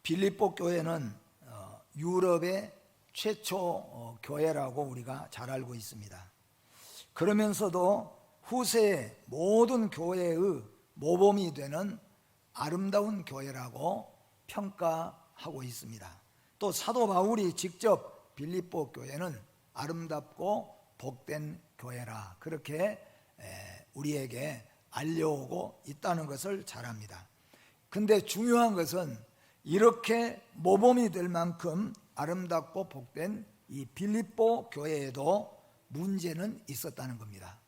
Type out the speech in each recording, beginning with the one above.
빌립보 교회는 유럽의 최초 교회라고 우리가 잘 알고 있습니다. 그러면서도 후세의 모든 교회의 모범이 되는 아름다운 교회라고 평가하고 있습니다. 또 사도 바울이 직접 빌립보 교회는 아름답고 복된 교회라 그렇게 우리에게 알려오고 있다는 것을 잘 압니다. 근데 중요한 것은 이렇게 모범이 될 만큼 아름답고 복된 이 빌립보 교회에도 문제는 있었다는 겁니다.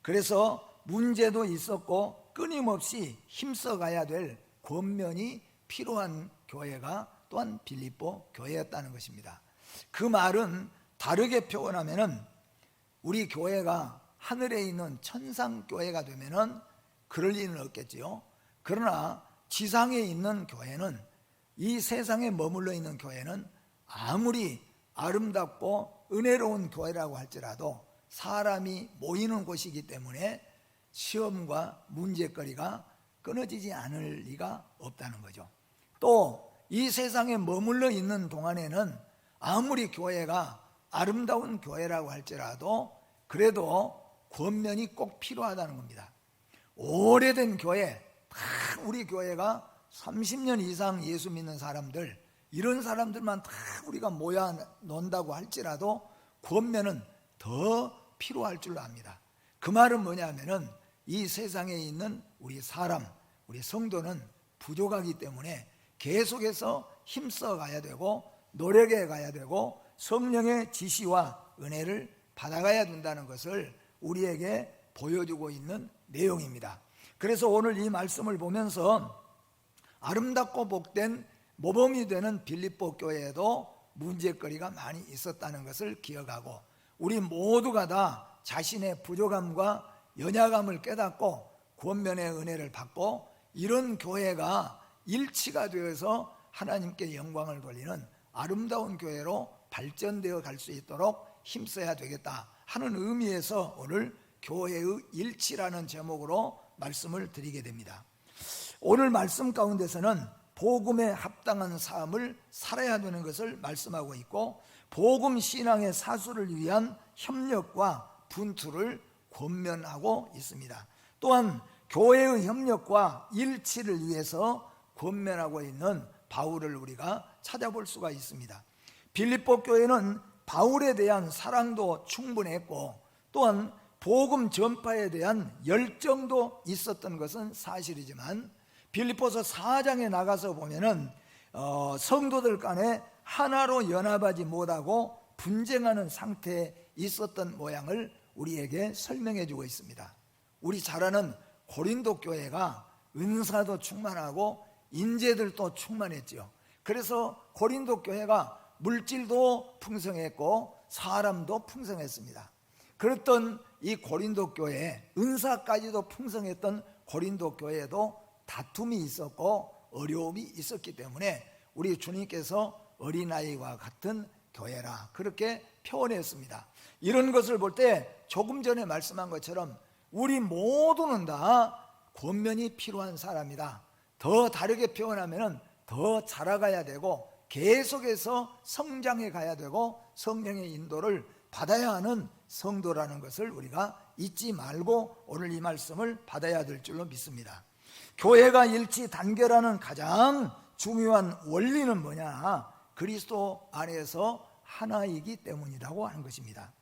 그래서 문제도 있었고 끊임없이 힘써가야 될 권면이 필요한 교회가 또한 빌립보 교회였다는 것입니다. 그 말은 다르게 표현하면은 우리 교회가 하늘에 있는 천상교회가 되면은 그럴 리는 없겠지요. 그러나 지상에 있는 교회는, 이 세상에 머물러 있는 교회는 아무리 아름답고 은혜로운 교회라고 할지라도 사람이 모이는 곳이기 때문에 시험과 문제거리가 끊어지지 않을 리가 없다는 거죠. 또 이 세상에 머물러 있는 동안에는 아무리 교회가 아름다운 교회라고 할지라도 그래도 권면이 꼭 필요하다는 겁니다. 오래된 교회, 우리 교회가 30년 이상 예수 믿는 사람들, 이런 사람들만 다 우리가 모여 논다고 할지라도 권면은 더 필요할 줄로 압니다. 그 말은 뭐냐면은 이 세상에 있는 우리 사람, 우리 성도는 부족하기 때문에 계속해서 힘써 가야 되고 노력해 가야 되고 성령의 지시와 은혜를 받아가야 된다는 것을 우리에게 보여주고 있는 내용입니다. 그래서 오늘 이 말씀을 보면서 아름답고 복된 모범이 되는 빌립보 교회에도 문제거리가 많이 있었다는 것을 기억하고 우리 모두가 다 자신의 부족함과 연약함을 깨닫고 권면의 은혜를 받고 이런 교회가 일치가 되어서 하나님께 영광을 돌리는 아름다운 교회로 발전되어 갈 수 있도록 힘써야 되겠다 하는 의미에서 오늘 교회의 일치라는 제목으로 말씀을 드리게 됩니다. 오늘 말씀 가운데서는 복음에 합당한 삶을 살아야 되는 것을 말씀하고 있고 복음 신앙의 사수를 위한 협력과 분투를 권면하고 있습니다. 또한 교회의 협력과 일치를 위해서 권면하고 있는 바울을 우리가 찾아볼 수가 있습니다. 빌립보 교회는 바울에 대한 사랑도 충분했고 또한 복음 전파에 대한 열정도 있었던 것은 사실이지만 빌립보서 4장에 나가서 보면은 성도들 간에 하나로 연합하지 못하고 분쟁하는 상태에 있었던 모양을 우리에게 설명해 주고 있습니다. 우리 잘 아는 고린도 교회가 은사도 충만하고 인재들도 충만했지요. 그래서 고린도 교회가 물질도 풍성했고 사람도 풍성했습니다. 그랬던 이 고린도 교회, 은사까지도 풍성했던 고린도 교회에도 다툼이 있었고 어려움이 있었기 때문에 우리 주님께서 어린아이와 같은 교회라 그렇게 표현했습니다. 이런 것을 볼 때 조금 전에 말씀한 것처럼 우리 모두는 다 권면이 필요한 사람이다. 더 다르게 표현하면 더 자라가야 되고 계속해서 성장해 가야 되고 성령의 인도를 받아야 하는 성도라는 것을 우리가 잊지 말고 오늘 이 말씀을 받아야 될 줄로 믿습니다. 교회가 일치 단결하는 가장 중요한 원리는 뭐냐? 그리스도 안에서 하나이기 때문이라고 하는 것입니다.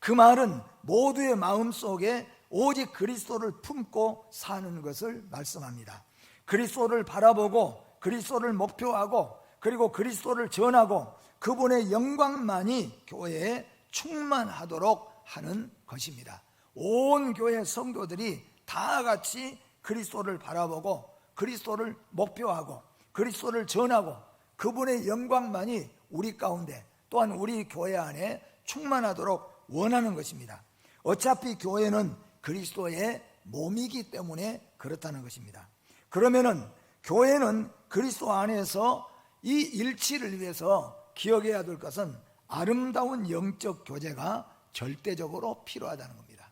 그 말은 모두의 마음속에 오직 그리스도를 품고 사는 것을 말씀합니다. 그리스도를 바라보고 그리스도를 목표하고 그리고 그리스도를 전하고 그분의 영광만이 교회에 충만하도록 하는 것입니다. 온 교회 성도들이 다 같이 그리스도를 바라보고 그리스도를 목표하고 그리스도를 전하고 그분의 영광만이 우리 가운데 또한 우리 교회 안에 충만하도록 원하는 것입니다. 어차피 교회는 그리스도의 몸이기 때문에 그렇다는 것입니다. 그러면은 교회는 그리스도 안에서 이 일치를 위해서 기억해야 될 것은 아름다운 영적 교제가 절대적으로 필요하다는 겁니다.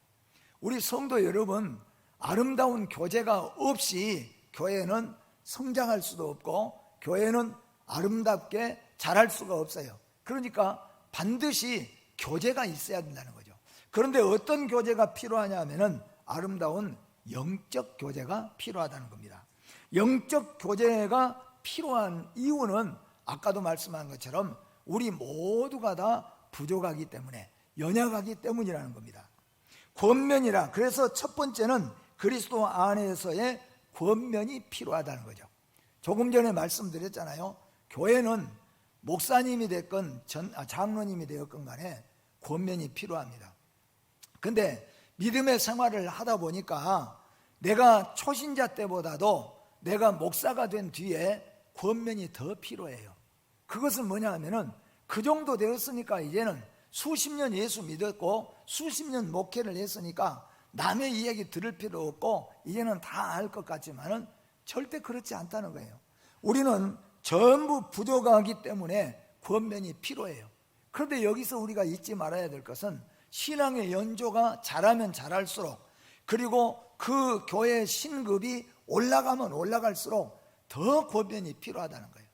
우리 성도 여러분, 아름다운 교제가 없이 교회는 성장할 수도 없고 교회는 아름답게 자랄 수가 없어요. 그러니까 반드시 교제가 있어야 된다는 거죠. 그런데 어떤 교제가 필요하냐 하면은 아름다운 영적 교제가 필요하다는 겁니다. 영적 교제가 필요한 이유는 아까도 말씀한 것처럼 우리 모두가 다 부족하기 때문에, 연약하기 때문이라는 겁니다. 권면이라, 그래서 첫 번째는 그리스도 안에서의 권면이 필요하다는 거죠. 조금 전에 말씀드렸잖아요. 교회는 목사님이 됐건 장로님이 되었건 간에 권면이 필요합니다. 근데 믿음의 생활을 하다 보니까 내가 초신자 때보다도 내가 목사가 된 뒤에 권면이 더 필요해요. 그것은 뭐냐 하면은 그 정도 되었으니까 이제는 수십 년 예수 믿었고 수십 년 목회를 했으니까 남의 이야기 들을 필요 없고 이제는 다 알 것 같지만은 절대 그렇지 않다는 거예요. 우리는 전부 부족하기 때문에 권면이 필요해요. 그런데 여기서 우리가 잊지 말아야 될 것은 신앙의 연조가 자라면 자랄수록, 그리고 그 교회의 신급이 올라가면 올라갈수록 더 권면이 필요하다는 거예요.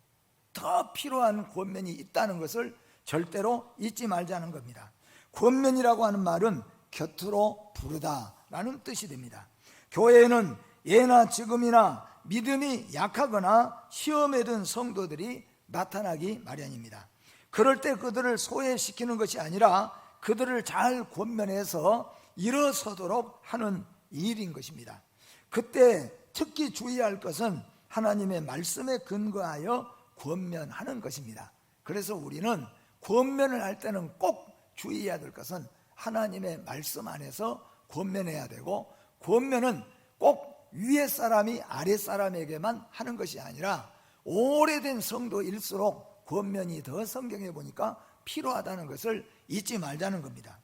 더 필요한 권면이 있다는 것을 절대로 잊지 말자는 겁니다. 권면이라고 하는 말은 곁으로 부르다라는 뜻이 됩니다. 교회에는 예나 지금이나 믿음이 약하거나 시험에 든 성도들이 나타나기 마련입니다. 그럴 때 그들을 소외시키는 것이 아니라 그들을 잘 권면해서 일어서도록 하는 일인 것입니다. 그때 특히 주의할 것은 하나님의 말씀에 근거하여 권면하는 것입니다. 그래서 우리는 권면을 할 때는 꼭 주의해야 될 것은 하나님의 말씀 안에서 권면해야 되고, 권면은 꼭 위에 사람이 아래 사람에게만 하는 것이 아니라 오래된 성도일수록 권면이 더 성경에 보니까 필요하다는 것을 잊지 말자는 겁니다.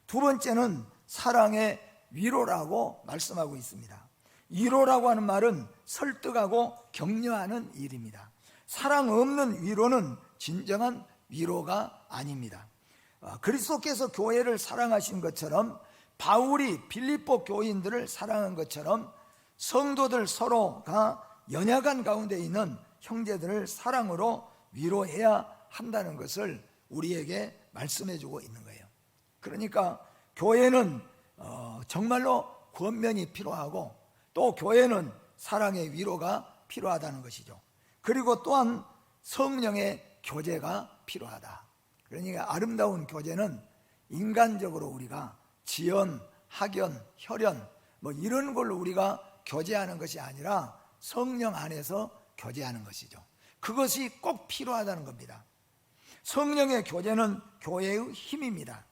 두 번째는 사랑의 위로라고 말씀하고 있습니다. 위로라고 하는 말은 설득하고 격려하는 일입니다. 사랑 없는 위로는 진정한 위로가 아닙니다. 그리스도께서 교회를 사랑하신 것처럼, 바울이 빌립보 교인들을 사랑한 것처럼 성도들 서로가 연약한 가운데 있는 형제들을 사랑으로 위로해야 한다는 것을 우리에게 말씀해 주고 있는 거예요. 그러니까 교회는 정말로 권면이 필요하고, 또 교회는 사랑의 위로가 필요하다는 것이죠. 그리고 또한 성령의 교제가 필요하다. 그러니까 아름다운 교제는 인간적으로 우리가 지연, 학연, 혈연 뭐 이런 걸로 우리가 교제하는 것이 아니라 성령 안에서 교제하는 것이죠. 그것이 꼭 필요하다는 겁니다. 성령의 교제는 교회의 힘입니다.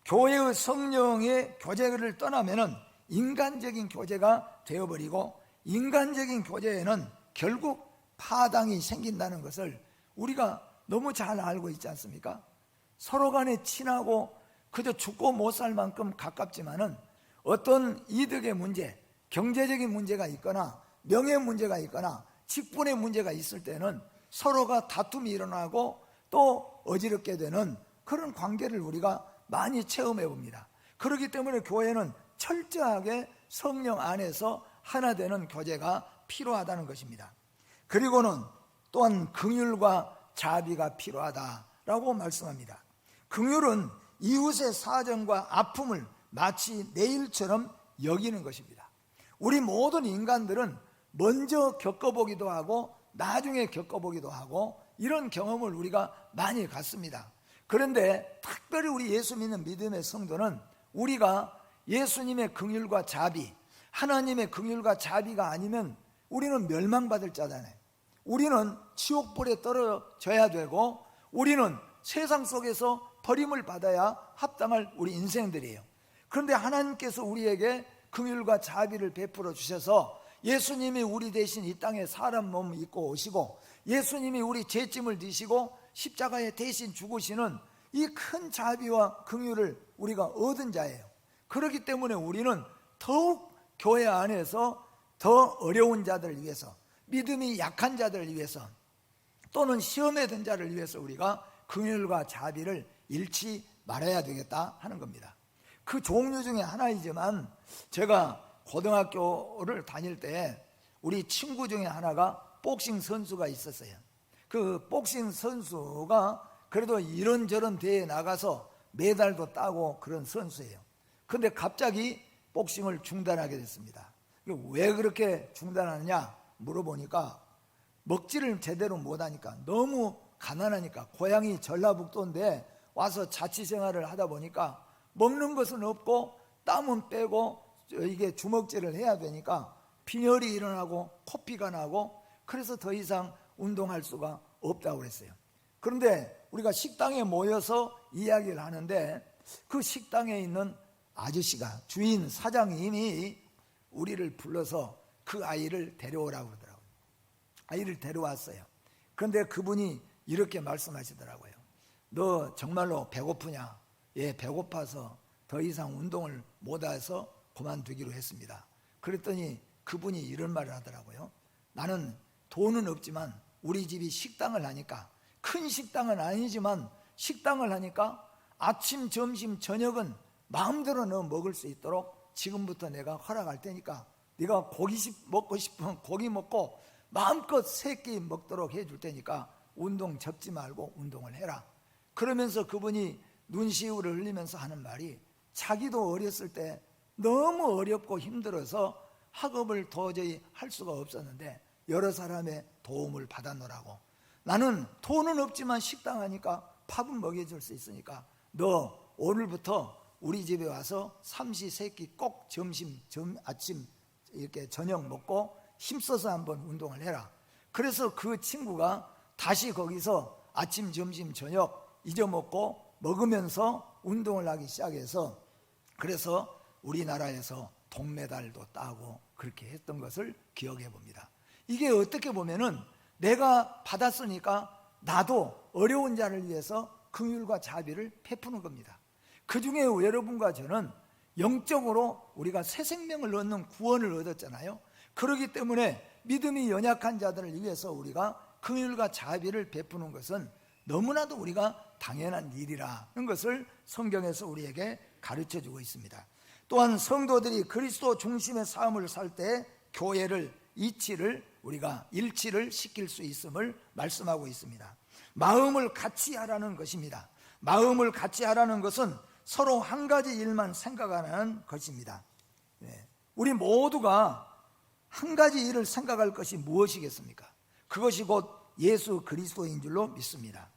교회의 성령의 교제를 떠나면은 인간적인 교제가 되어버리고, 인간적인 교제에는 결국 파당이 생긴다는 것을 우리가 너무 잘 알고 있지 않습니까? 서로 간에 친하고 그저 죽고 못 살 만큼 가깝지만은 어떤 이득의 문제, 경제적인 문제가 있거나 명예 문제가 있거나 직분의 문제가 있을 때는 서로가 다툼이 일어나고 또 어지럽게 되는 그런 관계를 우리가 많이 체험해 봅니다. 그렇기 때문에 교회는 철저하게 성령 안에서 하나 되는 교제가 필요하다는 것입니다. 그리고는 또한 긍휼과 자비가 필요하다라고 말씀합니다. 긍휼은 이웃의 사정과 아픔을 마치 내 일처럼 여기는 것입니다. 우리 모든 인간들은 먼저 겪어보기도 하고 나중에 겪어보기도 하고 이런 경험을 우리가 많이 갖습니다. 그런데 특별히 우리 예수 믿는 믿음의 성도는 우리가 예수님의 긍휼과 자비, 하나님의 긍휼과 자비가 아니면 우리는 멸망받을 자잖아요. 우리는 지옥불에 떨어져야 되고, 우리는 세상 속에서 버림을 받아야 합당할 우리 인생들이에요. 그런데 하나님께서 우리에게 긍휼과 자비를 베풀어 주셔서 예수님이 우리 대신 이 땅에 사람 몸 입고 오시고, 예수님이 우리 죄짐을 지시고 십자가에 대신 죽으시는 이 큰 자비와 긍휼을 우리가 얻은 자예요. 그렇기 때문에 우리는 더욱 교회 안에서 더 어려운 자들을 위해서, 믿음이 약한 자들을 위해서, 또는 시험에 든 자를 위해서 우리가 긍휼과 자비를 잃지 말아야 되겠다 하는 겁니다. 그 종류 중에 하나이지만, 제가 고등학교를 다닐 때 우리 친구 중에 하나가 복싱 선수가 있었어요. 그 복싱 선수가 그래도 이런저런 대회에 나가서 메달도 따고 그런 선수예요. 그런데 갑자기 복싱을 중단하게 됐습니다. 왜 그렇게 중단하느냐 물어보니까 먹지를 제대로 못하니까, 너무 가난하니까, 고향이 전라북도인데 와서 자취생활을 하다 보니까 먹는 것은 없고 땀은 빼고 이게 주먹질을 해야 되니까 빈혈이 일어나고 코피가 나고, 그래서 더 이상 운동할 수가 없다고 그랬어요. 그런데 우리가 식당에 모여서 이야기를 하는데 그 식당에 있는 아저씨가, 주인 사장님이 우리를 불러서 그 아이를 데려오라고 그러더라고요. 아이를 데려왔어요. 그런데 그분이 이렇게 말씀하시더라고요. 너 정말로 배고프냐? 예, 배고파서 더 이상 운동을 못해서 그만두기로 했습니다. 그랬더니 그분이 이런 말을 하더라고요. 나는 돈은 없지만 우리 집이 식당을 하니까, 큰 식당은 아니지만 식당을 하니까 아침, 점심, 저녁은 마음대로 너 먹을 수 있도록 지금부터 내가 허락할 테니까 네가 고기 먹고 싶으면 고기 먹고 마음껏 세 끼 먹도록 해줄 테니까 운동 접지 말고 운동을 해라. 그러면서 그분이 눈시울을 흘리면서 하는 말이, 자기도 어렸을 때 너무 어렵고 힘들어서 학업을 도저히 할 수가 없었는데 여러 사람의 도움을 받아놓으라고, 나는 돈은 없지만 식당 하니까 밥은 먹여줄 수 있으니까 너 오늘부터 우리 집에 와서 삼시세끼 꼭 점심, 아침, 이렇게 저녁 먹고 힘써서 한번 운동을 해라. 그래서 그 친구가 다시 거기서 아침, 점심, 저녁 잊어먹고 먹으면서 운동을 하기 시작해서, 그래서 우리나라에서 동메달도 따고 그렇게 했던 것을 기억해 봅니다. 이게 어떻게 보면은 내가 받았으니까 나도 어려운 자를 위해서 긍휼과 자비를 베푸는 겁니다. 그 중에 여러분과 저는 영적으로 우리가 새 생명을 얻는 구원을 얻었잖아요. 그렇기 때문에 믿음이 연약한 자들을 위해서 우리가 긍휼과 자비를 베푸는 것은 너무나도 우리가 당연한 일이라는 것을 성경에서 우리에게 가르쳐주고 있습니다. 또한 성도들이 그리스도 중심의 삶을 살 때 교회를, 우리가 일치를 시킬 수 있음을 말씀하고 있습니다. 마음을 같이 하라는 것입니다. 마음을 같이 하라는 것은 서로 한 가지 일만 생각하는 것입니다. 우리 모두가 한 가지 일을 생각할 것이 무엇이겠습니까? 그것이 곧 예수 그리스도인 줄로 믿습니다.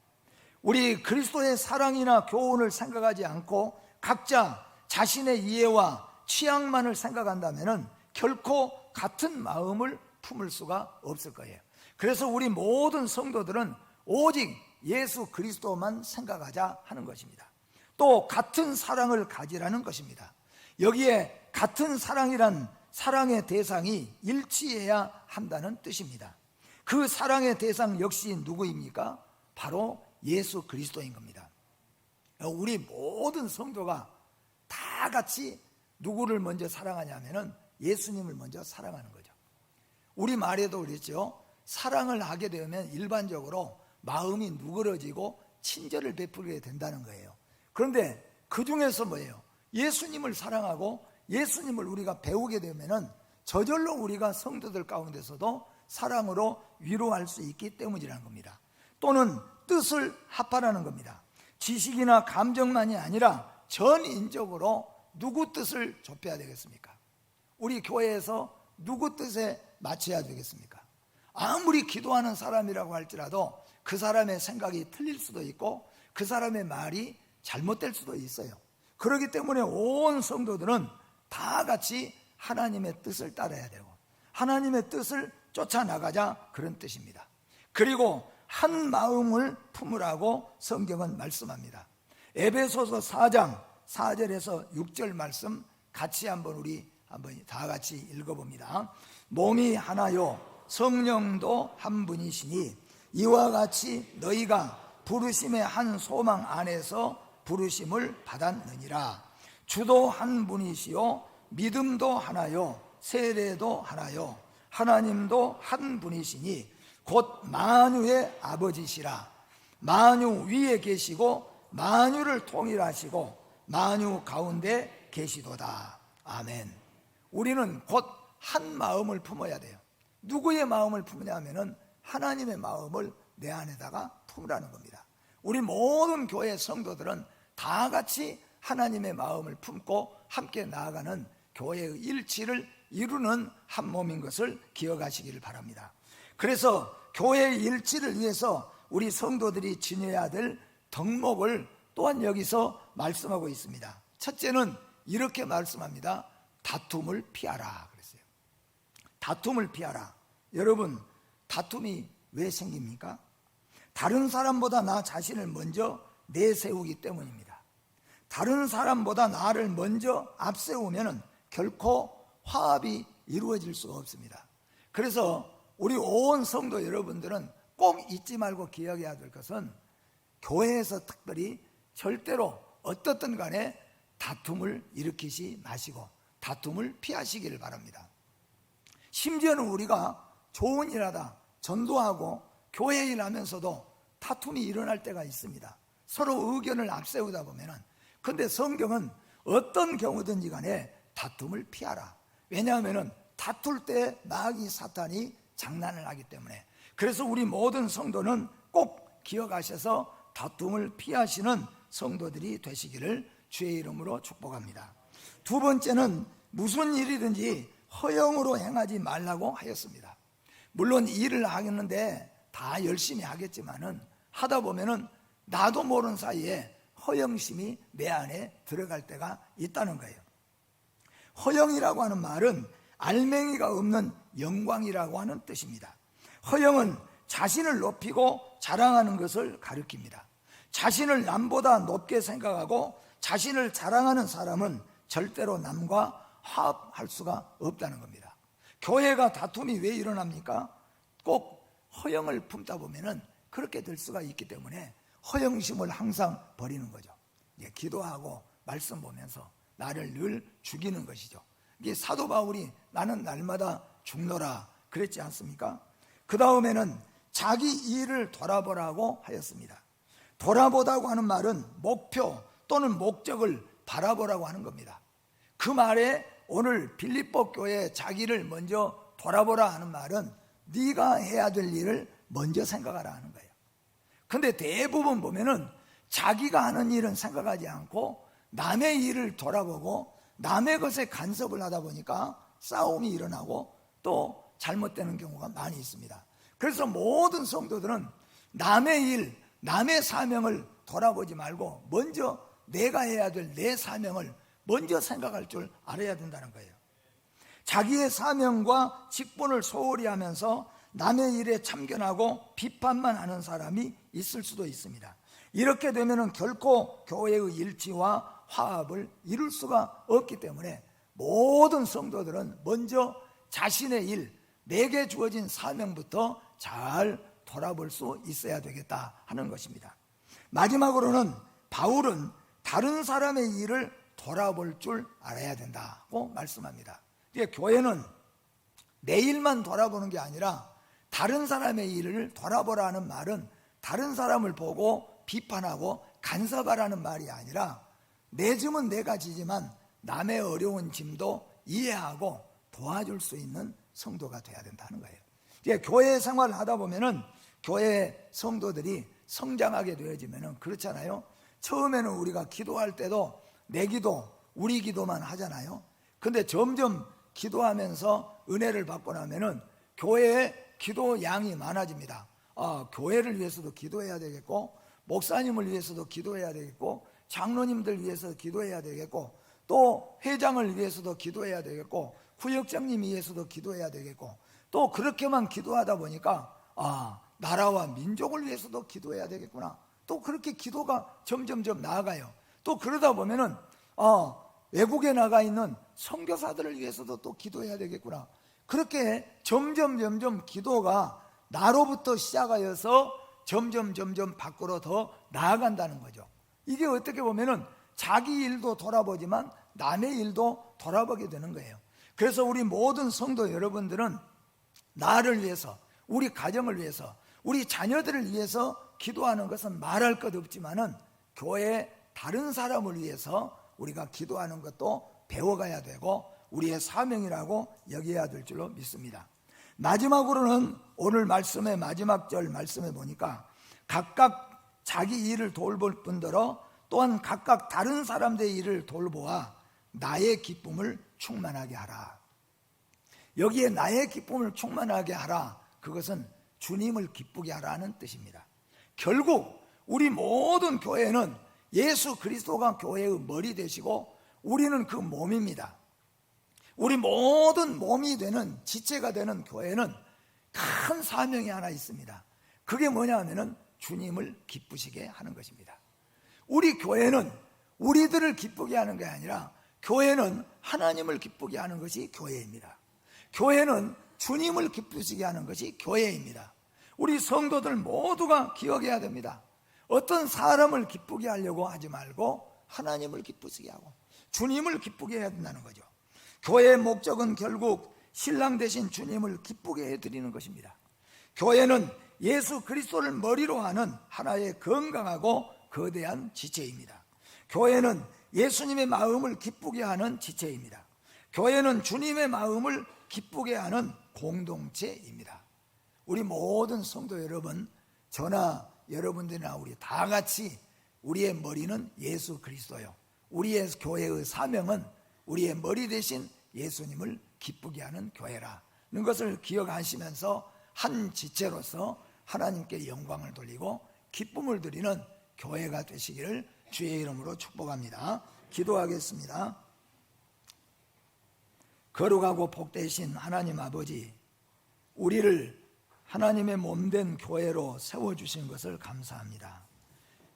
우리 그리스도의 사랑이나 교훈을 생각하지 않고 각자 자신의 이해와 취향만을 생각한다면 결코 같은 마음을 품을 수가 없을 거예요. 그래서 우리 모든 성도들은 오직 예수 그리스도만 생각하자 하는 것입니다. 또 같은 사랑을 가지라는 것입니다. 여기에 같은 사랑이란 사랑의 대상이 일치해야 한다는 뜻입니다. 그 사랑의 대상 역시 누구입니까? 바로 예수 그리스도인 겁니다. 우리 모든 성도가 다 같이 누구를 먼저 사랑하냐면은 예수님을 먼저 사랑하는 거죠. 우리 말에도 그랬죠. 사랑을 하게 되면 일반적으로 마음이 누그러지고 친절을 베풀게 된다는 거예요. 그런데 그 중에서 뭐예요? 예수님을 사랑하고 예수님을 우리가 배우게 되면은 저절로 우리가 성도들 가운데서도 사랑으로 위로할 수 있기 때문이라는 겁니다. 또는 뜻을 합하라는 겁니다. 지식이나 감정만이 아니라 전인적으로 누구 뜻을 좁혀야 되겠습니까? 우리 교회에서 누구 뜻에 맞춰야 되겠습니까? 아무리 기도하는 사람이라고 할지라도 그 사람의 생각이 틀릴 수도 있고 그 사람의 말이 잘못될 수도 있어요. 그렇기 때문에 온 성도들은 다 같이 하나님의 뜻을 따라야 되고 하나님의 뜻을 쫓아나가자, 그런 뜻입니다. 그리고 한 마음을 품으라고 성경은 말씀합니다. 에베소서 4장 4절에서 6절 말씀 같이 우리 다 같이 읽어봅니다. 몸이 하나요 성령도 한 분이시니 이와 같이 너희가 부르심의 한 소망 안에서 부르심을 받았느니라. 주도 한 분이시요 믿음도 하나요 세례도 하나요 하나님도 한 분이시니 곧 만유의 아버지시라. 만유 위에 계시고 만유를 통일하시고 만유 가운데 계시도다. 아멘. 우리는 곧 한 마음을 품어야 돼요. 누구의 마음을 품느냐 하면은 하나님의 마음을 내 안에다가 품으라는 겁니다. 우리 모든 교회 성도들은 다 같이 하나님의 마음을 품고 함께 나아가는 교회의 일치를 이루는 한 몸인 것을 기억하시기를 바랍니다. 그래서 교회의 일치를 위해서 우리 성도들이 지녀야 될 덕목을 또한 여기서 말씀하고 있습니다. 첫째는 이렇게 말씀합니다. 다툼을 피하라 그랬어요. 다툼을 피하라. 여러분, 다툼이 왜 생깁니까? 다른 사람보다 나 자신을 먼저 내세우기 때문입니다. 다른 사람보다 나를 먼저 앞세우면 결코 화합이 이루어질 수가 없습니다. 그래서 우리 온 성도 여러분들은 꼭 잊지 말고 기억해야 될 것은 교회에서 특별히 절대로 어떻든 간에 다툼을 일으키지 마시고 다툼을 피하시기를 바랍니다. 심지어는 우리가 좋은 일하다 전도하고 교회 일하면서도 다툼이 일어날 때가 있습니다. 서로 의견을 앞세우다 보면은. 근데 성경은 어떤 경우든지 간에 다툼을 피하라. 왜냐하면은 다툴 때 마귀 사탄이 장난을 하기 때문에. 그래서 우리 모든 성도는 꼭 기억하셔서 다툼을 피하시는 성도들이 되시기를 주의 이름으로 축복합니다. 두 번째는 무슨 일이든지 허영으로 행하지 말라고 하였습니다. 물론 일을 하겠는데 다 열심히 하겠지만은 하다 보면은 나도 모르는 사이에 허영심이 내 안에 들어갈 때가 있다는 거예요. 허영이라고 하는 말은 알맹이가 없는 영광이라고 하는 뜻입니다. 허영은 자신을 높이고 자랑하는 것을 가리킵니다. 자신을 남보다 높게 생각하고 자신을 자랑하는 사람은 절대로 남과 화합할 수가 없다는 겁니다. 교회가 다툼이 왜 일어납니까? 꼭 허영을 품다 보면은 그렇게 될 수가 있기 때문에 허영심을 항상 버리는 거죠. 기도하고 말씀 보면서 나를 늘 죽이는 것이죠. 이게 사도 바울이 나는 날마다 죽노라 그랬지 않습니까? 그 다음에는 자기 일을 돌아보라고 하였습니다. 돌아보다고 하는 말은 목표 또는 목적을 바라보라고 하는 겁니다. 그 말에 오늘 빌립보 교회 자기를 먼저 돌아보라 하는 말은 네가 해야 될 일을 먼저 생각하라 하는 거예요. 근데 대부분 보면은 자기가 하는 일은 생각하지 않고 남의 일을 돌아보고 남의 것에 간섭을 하다 보니까 싸움이 일어나고 또 잘못되는 경우가 많이 있습니다. 그래서 모든 성도들은 남의 일, 남의 사명을 돌아보지 말고 먼저 내가 해야 될 내 사명을 먼저 생각할 줄 알아야 된다는 거예요. 자기의 사명과 직분을 소홀히 하면서 남의 일에 참견하고 비판만 하는 사람이 있을 수도 있습니다. 이렇게 되면 결코 교회의 일치와 화합을 이룰 수가 없기 때문에 모든 성도들은 먼저 자신의 일, 내게 주어진 사명부터 잘 돌아볼 수 있어야 되겠다 하는 것입니다. 마지막으로는 바울은 다른 사람의 일을 돌아볼 줄 알아야 된다고 말씀합니다. 교회는 내 일만 돌아보는 게 아니라 다른 사람의 일을 돌아보라는 말은 다른 사람을 보고 비판하고 간섭하라는 말이 아니라 내 짐은 내가 지지만 남의 어려운 짐도 이해하고 도와줄 수 있는 성도가 돼야 된다는 거예요. 교회 생활을 하다 보면은 교회 성도들이 성장하게 되어지면은 그렇잖아요. 처음에는 우리가 기도할 때도 내 기도, 우리 기도만 하잖아요. 근데 점점 기도하면서 은혜를 받고 나면은 교회에 기도 양이 많아집니다. 교회를 위해서도 기도해야 되겠고, 목사님을 위해서도 기도해야 되겠고, 장로님들 위해서 기도해야 되겠고, 또 회장을 위해서도 기도해야 되겠고, 구역장님 위해서도 기도해야 되겠고, 또 그렇게만 기도하다 보니까 나라와 민족을 위해서도 기도해야 되겠구나. 또 그렇게 기도가 점점점 나아가요. 또 그러다 보면은 외국에 나가 있는 선교사들을 위해서도 또 기도해야 되겠구나. 그렇게 점점 기도가 나로부터 시작하여서 점점 밖으로 더 나아간다는 거죠. 이게 어떻게 보면은 자기 일도 돌아보지만 남의 일도 돌아보게 되는 거예요. 그래서 우리 모든 성도 여러분들은 나를 위해서, 우리 가정을 위해서, 우리 자녀들을 위해서 기도하는 것은 말할 것 없지만은 교회의 다른 사람을 위해서 우리가 기도하는 것도 배워가야 되고 우리의 사명이라고 여겨야 될 줄로 믿습니다. 마지막으로는 오늘 말씀의 마지막 절 말씀에 보니까 각각 자기 일을 돌볼 뿐더러 또한 각각 다른 사람들의 일을 돌보아 나의 기쁨을 충만하게 하라. 여기에 나의 기쁨을 충만하게 하라, 그것은 주님을 기쁘게 하라는 뜻입니다. 결국 우리 모든 교회는 예수 그리스도가 교회의 머리 되시고 우리는 그 몸입니다. 우리 모든 몸이 되는, 지체가 되는 교회는 큰 사명이 하나 있습니다. 그게 뭐냐 하면은 주님을 기쁘시게 하는 것입니다. 우리 교회는 우리들을 기쁘게 하는 게 아니라 교회는 하나님을 기쁘게 하는 것이 교회입니다. 교회는 주님을 기쁘시게 하는 것이 교회입니다. 우리 성도들 모두가 기억해야 됩니다. 어떤 사람을 기쁘게 하려고 하지 말고 하나님을 기쁘시게 하고 주님을 기쁘게 해야 된다는 거죠. 교회의 목적은 결국 신랑 되신 주님을 기쁘게 해드리는 것입니다. 교회는 예수 그리스도를 머리로 하는 하나의 건강하고 거대한 지체입니다. 교회는 예수님의 마음을 기쁘게 하는 지체입니다. 교회는 주님의 마음을 기쁘게 하는 공동체입니다. 우리 모든 성도 여러분, 저나 여러분들이나 우리 다 같이 우리의 머리는 예수 그리스도요. 우리의 교회의 사명은 우리의 머리 대신 예수님을 기쁘게 하는 교회라는 것을 기억하시면서 한 지체로서 하나님께 영광을 돌리고 기쁨을 드리는 교회가 되시기를 주의 이름으로 축복합니다. 기도하겠습니다. 거룩하고 복되신 하나님 아버지, 우리를 하나님의 몸된 교회로 세워주신 것을 감사합니다.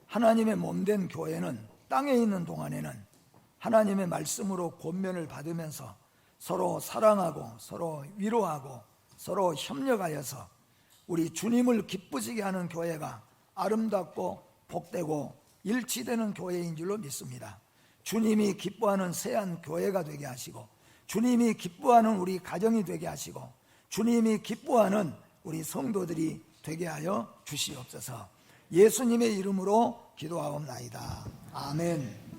하나님의 몸된 교회는 땅에 있는 동안에는 하나님의 말씀으로 권면을 받으면서 서로 사랑하고 서로 위로하고 서로 협력하여서 우리 주님을 기쁘시게 하는 교회가 아름답고 복되고 일치되는 교회인 줄로 믿습니다. 주님이 기뻐하는 새한 교회가 되게 하시고 주님이 기뻐하는 우리 가정이 되게 하시고 주님이 기뻐하는 우리 성도들이 되게 하여 주시옵소서. 예수님의 이름으로 기도하옵나이다. 아멘.